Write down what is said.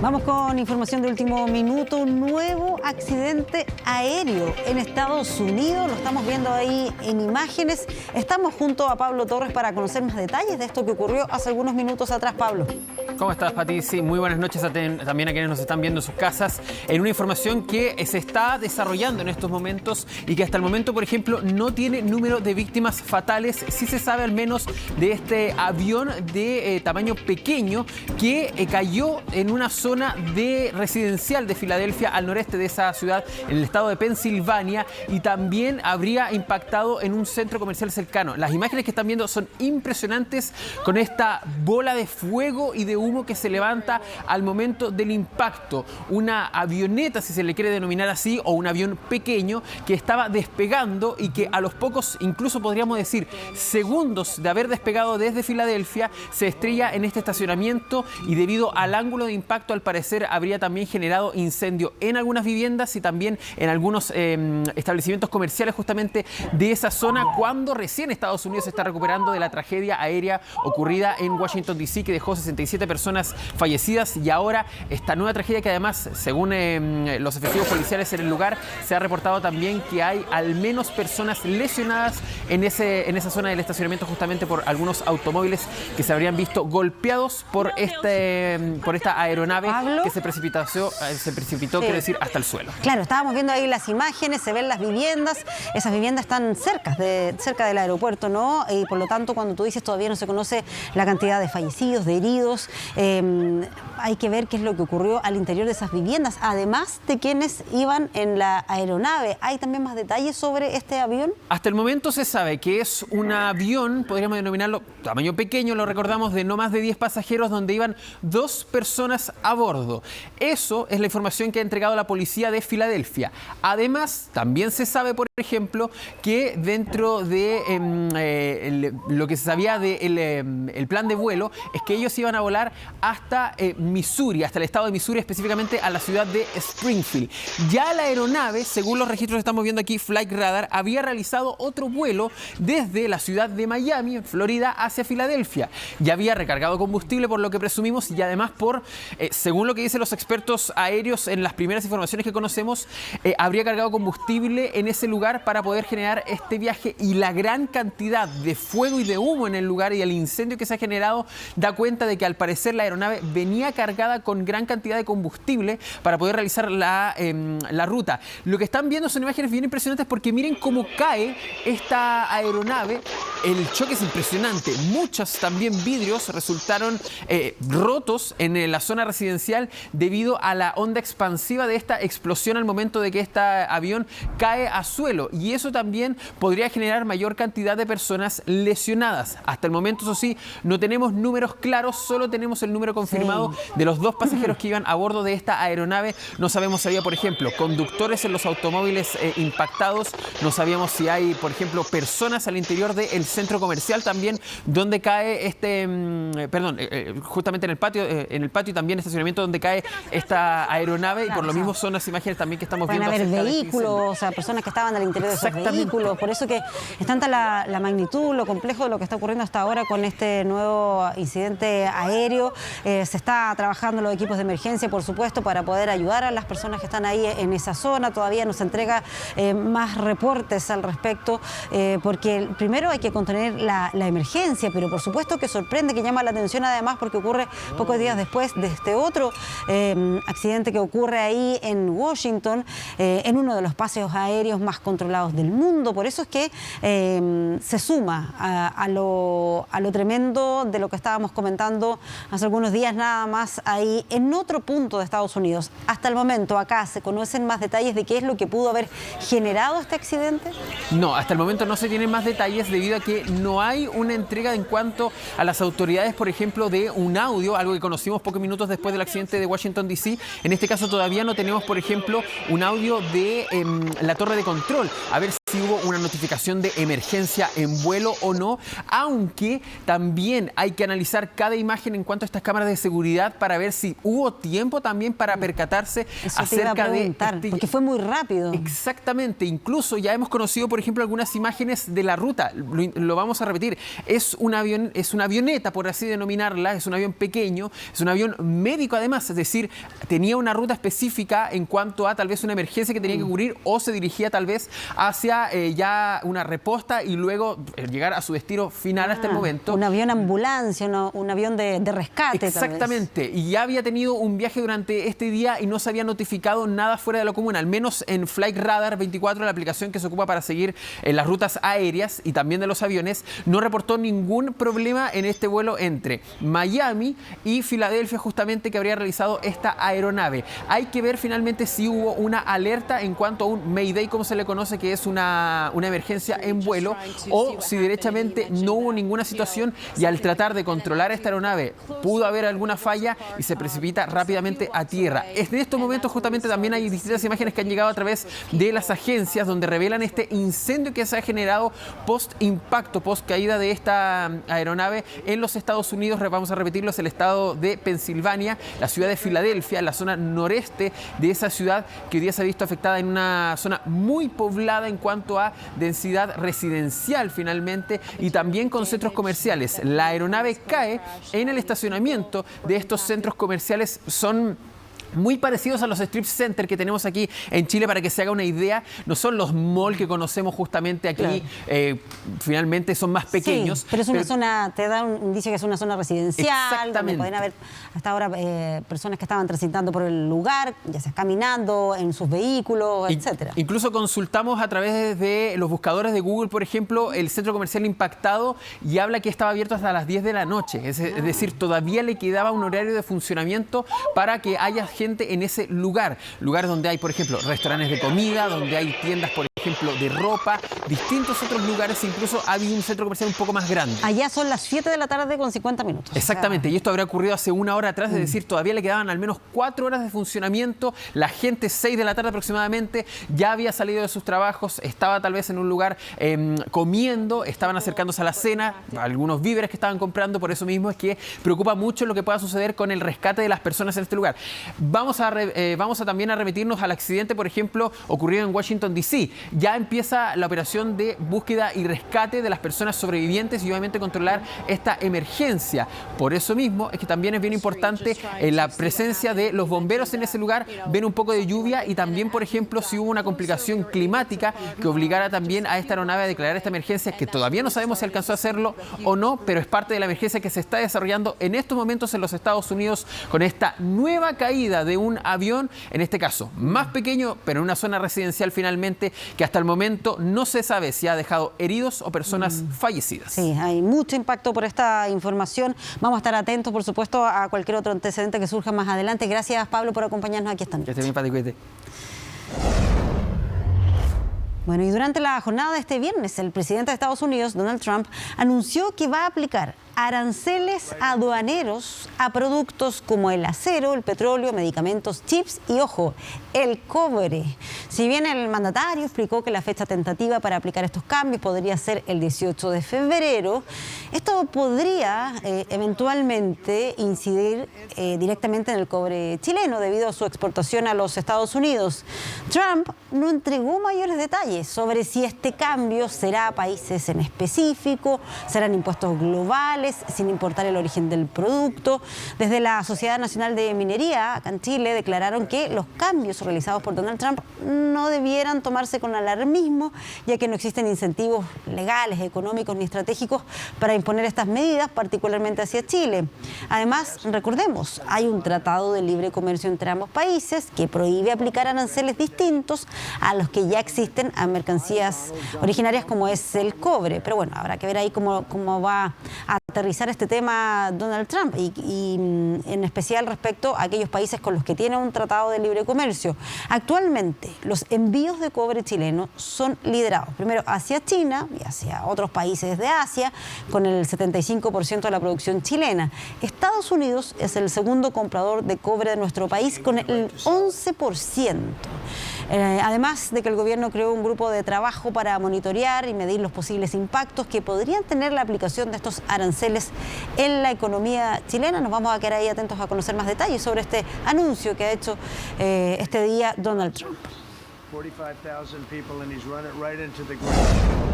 Vamos con información de último minuto. Un nuevo accidente aéreo en Estados Unidos. Lo estamos viendo ahí en imágenes. Estamos junto a Pablo Torres para conocer más detalles de esto que ocurrió hace algunos minutos atrás. Pablo. ¿Cómo estás, Pati? Sí, muy buenas noches también a quienes nos están viendo en sus casas. En una información que se está desarrollando en estos momentos y que hasta el momento, por ejemplo, no tiene número de víctimas fatales. Sí se sabe al menos de este avión de tamaño pequeño que cayó en una zona de residencial de Filadelfia, al noreste de esa ciudad, en el estado de Pensilvania, y también habría impactado en un centro comercial cercano. Las imágenes que están viendo son impresionantes, con esta bola de fuego y de humo que se levanta al momento del impacto. Una avioneta, si se le quiere denominar así, o un avión pequeño que estaba despegando y que a los pocos, incluso podríamos decir, segundos de haber despegado desde Filadelfia, se estrella en este estacionamiento y debido al ángulo de impacto, al parecer, habría también generado incendio en algunas viviendas y también en algunos establecimientos comerciales justamente de esa zona, cuando recién Estados Unidos se está recuperando de la tragedia aérea ocurrida en Washington, D.C., que dejó 67 personas fallecidas, y ahora esta nueva tragedia que además, según los efectivos policiales en el lugar, se ha reportado también que hay al menos personas lesionadas en esa zona del estacionamiento, justamente por algunos automóviles que se habrían visto golpeados por esta aeronave, Pablo, que se precipitó, quiero decir, hasta el suelo. Claro, estábamos viendo ahí las imágenes, se ven las viviendas. Esas viviendas están cerca del aeropuerto, ¿no? Y por lo tanto, cuando tú dices todavía no se conoce la cantidad de fallecidos, de heridos, hay que ver qué es lo que ocurrió al interior de esas viviendas, además de quienes iban en la aeronave. ¿Hay también más detalles sobre este avión? Hasta el momento se sabe que es un avión, podríamos denominarlo tamaño pequeño, lo recordamos, de no más de 10 pasajeros, donde iban 2 personas a bordo. Eso es la información que ha entregado la policía de Filadelfia. Además, también se sabe, por ejemplo, que dentro de lo que se sabía del plan de vuelo es que ellos iban a volar hasta Missouri, hasta el estado de Missouri, específicamente a la ciudad de Springfield. Ya la aeronave, según los registros que estamos viendo aquí, Flight Radar, había realizado otro vuelo desde la ciudad de Miami, en Florida, hacia Filadelfia. Ya había recargado combustible, por lo que presumimos, y además según lo que dicen los expertos aéreos en las primeras informaciones que conocemos, habría cargado combustible en ese lugar para poder generar este viaje, y la gran cantidad de fuego y de humo en el lugar y el incendio que se ha generado da cuenta de que al parecer la aeronave venía cargada con gran cantidad de combustible para poder realizar la ruta. Lo que están viendo son imágenes bien impresionantes, porque miren cómo cae esta aeronave. El choque es impresionante. Muchos también vidrios resultaron rotos en la zona residencial debido a la onda expansiva de esta explosión al momento de que este avión cae a suelo, y eso también podría generar mayor cantidad de personas lesionadas. Hasta el momento, eso sí, no tenemos números claros, solo tenemos el número confirmado de los 2 pasajeros que iban a bordo de esta aeronave. No sabemos si había, por ejemplo, conductores en los automóviles impactados, no sabíamos si hay, por ejemplo, personas al interior del centro comercial también donde cae justamente en el patio y también estacionamiento donde cae esta aeronave, y por lo mismo son las imágenes también que estamos viendo. Pueden haber vehículos, o sea, personas que estaban al interior de esos vehículos. Por eso que es tanta la magnitud, lo complejo de lo que está ocurriendo hasta ahora con este nuevo incidente aéreo. Se está trabajando los equipos de emergencia, por supuesto, para poder ayudar a las personas que están ahí en esa zona. Todavía nos entrega más reportes al respecto, porque primero hay que contener la emergencia, pero por supuesto que sorprende, que llama la atención además, porque ocurre pocos días después de este otro accidente que ocurre ahí en Washington, en uno de los paseos aéreos más controlados del mundo. Por eso es que se suma a lo tremendo de lo que estábamos comentando hace algunos días nada más ahí en otro punto de Estados Unidos. Hasta el momento acá, ¿se conocen más detalles de qué es lo que pudo haber generado este accidente? No, hasta el momento no se tienen más detalles, debido a que no hay una entrega en cuanto a las autoridades, por ejemplo, de un audio, algo que conocimos pocos minutos después del accidente de Washington, D.C. En este caso todavía no tenemos, por ejemplo, un audio de la torre de control. A ver si hubo una notificación de emergencia en vuelo o no, aunque también hay que analizar cada imagen en cuanto a estas cámaras de seguridad para ver si hubo tiempo también para percatarse acerca de... Porque fue muy rápido. Exactamente, incluso ya hemos conocido, por ejemplo, algunas imágenes de la ruta, lo vamos a repetir, es una avioneta, por así denominarla, es un avión pequeño, es un avión médico además, es decir, tenía una ruta específica en cuanto a tal vez una emergencia que tenía que cubrir o se dirigía tal vez hacia ya una reposta y luego llegar a su destino final hasta el momento. Un avión ambulancia, un avión de rescate. Exactamente, tal vez. Y ya había tenido un viaje durante este día y no se había notificado nada fuera de lo común, al menos en Flight Radar 24, la aplicación que se ocupa para seguir las rutas aéreas y también de los aviones, no reportó ningún problema en este vuelo entre Miami y Filadelfia, justamente, que habría realizado esta aeronave. Hay que ver finalmente si hubo una alerta en cuanto a un Mayday, como se le conoce, que es una emergencia en vuelo, o si derechamente no hubo ninguna situación y al tratar de controlar esta aeronave pudo haber alguna falla y se precipita rápidamente a tierra. En estos momentos justamente también hay distintas imágenes que han llegado a través de las agencias donde revelan este incendio que se ha generado post impacto, post caída de esta aeronave en los Estados Unidos. Vamos a repetirlo, es el estado de Pensilvania, la ciudad de Filadelfia, la zona noreste de esa ciudad, que hoy día se ha visto afectada en una zona muy poblada en cuanto a densidad residencial finalmente y también con centros comerciales. La aeronave cae en el estacionamiento de estos centros comerciales. Son muy parecidos a los strip center que tenemos aquí en Chile, para que se haga una idea. No son los malls que conocemos justamente aquí, claro. Finalmente son más pequeños. Sí, pero es una zona, te da un indicio que es una zona residencial. Exactamente. Donde pueden haber hasta ahora personas que estaban transitando por el lugar, ya sea caminando, en sus vehículos, etcétera. Incluso consultamos a través de los buscadores de Google, por ejemplo, el centro comercial impactado, y habla que estaba abierto hasta las 10 de la noche. Es decir, todavía le quedaba un horario de funcionamiento para que haya gente en ese lugar donde hay, por ejemplo, restaurantes de comida, donde hay tiendas, por ejemplo, de ropa, distintos otros lugares, incluso había un centro comercial un poco más grande. Allá son las 7 de la tarde con 50 minutos. Exactamente, y esto habría ocurrido hace una hora atrás, es decir, todavía le quedaban al menos 4 horas de funcionamiento. La gente, 6 de la tarde aproximadamente, ya había salido de sus trabajos, estaba tal vez en un lugar comiendo, estaban acercándose a la cena, algunos víveres que estaban comprando. Por eso mismo es que preocupa mucho lo que pueda suceder con el rescate de las personas en este lugar. Vamos a también a remitirnos al accidente, por ejemplo, ocurrido en Washington, D.C. Ya empieza la operación de búsqueda y rescate de las personas sobrevivientes y obviamente controlar esta emergencia. Por eso mismo es que también es bien importante la presencia de los bomberos en ese lugar. Ven un poco de lluvia y también, por ejemplo, si hubo una complicación climática que obligara también a esta aeronave a declarar esta emergencia, que todavía no sabemos si alcanzó a hacerlo o no, pero es parte de la emergencia que se está desarrollando en estos momentos en los Estados Unidos con esta nueva caída de un avión, en este caso más pequeño, pero en una zona residencial finalmente, que hasta el momento no se sabe si ha dejado heridos o personas fallecidas. Sí, hay mucho impacto por esta información. Vamos a estar atentos, por supuesto, a cualquier otro antecedente que surja más adelante. Gracias, Pablo, por acompañarnos aquí esta noche. Que esté bien, Pati, cuídate. Bueno, y durante la jornada de este viernes, el presidente de Estados Unidos, Donald Trump, anunció que va a aplicar aranceles aduaneros a productos como el acero, el petróleo, medicamentos, chips y, ojo, el cobre. Si bien el mandatario explicó que la fecha tentativa para aplicar estos cambios podría ser el 18 de febrero, esto podría eventualmente incidir directamente en el cobre chileno debido a su exportación a los Estados Unidos. Trump no entregó mayores detalles sobre si este cambio será a países en específico, serán impuestos globales, sin importar el origen del producto. Desde la Sociedad Nacional de Minería, acá en Chile, declararon que los cambios realizados por Donald Trump no debieran tomarse con alarmismo, ya que no existen incentivos legales, económicos ni estratégicos para imponer estas medidas, particularmente hacia Chile. Además, recordemos, hay un tratado de libre comercio entre ambos países que prohíbe aplicar aranceles distintos a los que ya existen a mercancías originarias como es el cobre. Pero bueno, habrá que ver ahí cómo va a aterrizar este tema Donald Trump y en especial respecto a aquellos países con los que tiene un tratado de libre comercio. Actualmente, los envíos de cobre chileno son liderados primero hacia China y hacia otros países de Asia, con el 75% de la producción chilena. Estados Unidos es el segundo comprador de cobre de nuestro país, con el 11%. Además de que el gobierno creó un grupo de trabajo para monitorear y medir los posibles impactos que podrían tener la aplicación de estos aranceles en la economía chilena. Nos vamos a quedar ahí atentos a conocer más detalles sobre este anuncio que ha hecho este día Donald Trump. 45,000 people and he's run it right into the ground.